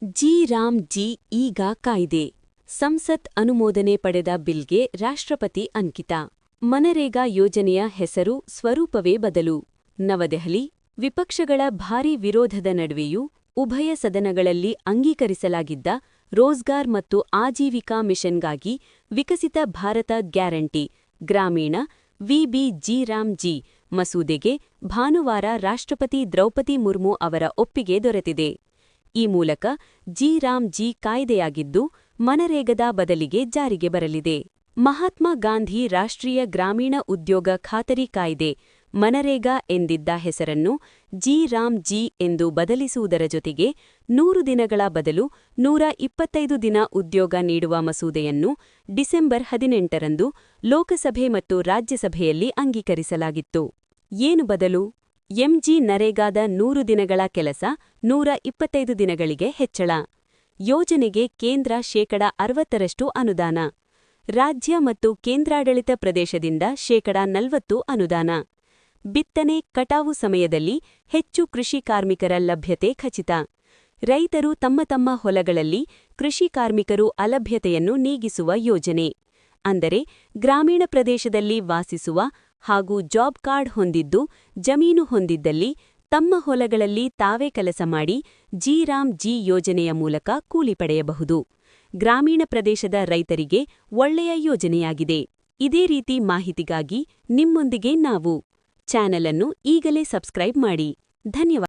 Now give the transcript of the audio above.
ಜಿ-ರಾಮ್ G ಈಗ ಕಾಯ್ದೆ ಸಂಸತ್ ಅನುಮೋದನೆ ಪಡೆದ ಬಿಲ್ಗೆ ರಾಷ್ಟ್ರಪತಿ ಅಂಕಿತ. ಮನರೇಗಾ ಯೋಜನೆಯ ಹೆಸರು ಸ್ವರೂಪವೇ ಬದಲು. ನವದೆಹಲಿ ವಿಪಕ್ಷಗಳ ಭಾರೀ ವಿರೋಧದ ನಡುವೆಯೂ ಉಭಯ ಸದನಗಳಲ್ಲಿ ಅಂಗೀಕರಿಸಲಾಗಿದ್ದ ರೋಜ್ಗಾರ್ ಮತ್ತು ಆಜೀವಿಕಾ ಮಿಷನ್ಗಾಗಿ ವಿಕಸಿತ ಭಾರತ ಗ್ಯಾರಂಟಿ ಗ್ರಾಮೀಣ ವಿಬಿ ಜಿ-ರಾಮ್ ಜಿ ಮಸೂದೆಗೆ ಭಾನುವಾರ ರಾಷ್ಟ್ರಪತಿ ದ್ರೌಪದಿ ಮುರ್ಮು ಅವರ ಒಪ್ಪಿಗೆ ದೊರೆತಿದೆ. ಈ ಮೂಲಕ ಜಿ-ರಾಮ್ ಜಿ ಕಾಯ್ದೆಯಾಗಿದ್ದು ಮನರೇಗದ ಬದಲಿಗೆ ಜಾರಿಗೆ ಬರಲಿದೆ. ಮಹಾತ್ಮ ಗಾಂಧಿ ರಾಷ್ಟ್ರೀಯ ಗ್ರಾಮೀಣ ಉದ್ಯೋಗ ಖಾತರಿ ಕಾಯ್ದೆ ಮನರೇಗಾ ಎಂದಿದ್ದ ಹೆಸರನ್ನು ಜಿ-ರಾಮ್ ಜಿ ಎಂದು ಬದಲಿಸುವುದರ ಜೊತೆಗೆ 100 ದಿನಗಳ ಬದಲು 125 ದಿನ ಉದ್ಯೋಗ ನೀಡುವ ಮಸೂದೆಯನ್ನು ಡಿಸೆಂಬರ್ 18ರಂದು ಲೋಕಸಭೆ ಮತ್ತು ರಾಜ್ಯಸಭೆಯಲ್ಲಿ ಅಂಗೀಕರಿಸಲಾಗಿತ್ತು. ಏನು ಬದಲು? ಎಂಜಿ ನರೇಗಾದ 100 ದಿನಗಳ ಕೆಲಸ 125 ದಿನಗಳಿಗೆ ಹೆಚ್ಚಳ. ಯೋಜನೆಗೆ ಕೇಂದ್ರ ಶೇಕಡ 60ರಷ್ಟು ಅನುದಾನ. ರಾಜ್ಯ ಮತ್ತು ಕೇಂದ್ರಾಡಳಿತ ಪ್ರದೇಶದಿಂದ ಶೇಕಡ 40 ಅನುದಾನ. ಬಿತ್ತನೆ ಕಟಾವು ಸಮಯದಲ್ಲಿ ಹೆಚ್ಚು ಕೃಷಿ ಕಾರ್ಮಿಕರ ಲಭ್ಯತೆ ಖಚಿತ. ರೈತರು ತಮ್ಮ ಹೊಲಗಳಲ್ಲಿ ಕೃಷಿ ಕಾರ್ಮಿಕರು ಅಲಭ್ಯತೆಯನ್ನು ನೀಗಿಸುವ ಯೋಜನೆ. ಅಂದರೆ ಗ್ರಾಮೀಣ ಪ್ರದೇಶದಲ್ಲಿ ವಾಸಿಸುವ ಹಾಗೂ ಜಾಬ್ ಕಾರ್ಡ್ ಹೊಂದಿದ್ದು ಜಮೀನು ಹೊಂದಿದ್ದಲ್ಲಿ ತಮ್ಮ ಹೊಲಗಳಲ್ಲಿ ತಾವೇ ಕೆಲಸ ಮಾಡಿ ಜಿ-ರಾಮ್ ಜಿ ಯೋಜನೆಯ ಮೂಲಕ ಕೂಲಿ ಪಡೆಯಬಹುದು. ಗ್ರಾಮೀಣ ಪ್ರದೇಶದ ರೈತರಿಗೆ ಒಳ್ಳೆಯ ಯೋಜನೆಯಾಗಿದೆ. ಇದೇ ರೀತಿ ಮಾಹಿತಿಗಾಗಿ ನಿಮ್ಮೊಂದಿಗೆ ನಾವು ಚಾನೆಲ್ ಅನ್ನು ಈಗಲೇ ಸಬ್ಸ್ಕ್ರೈಬ್ ಮಾಡಿ. ಧನ್ಯವಾದ.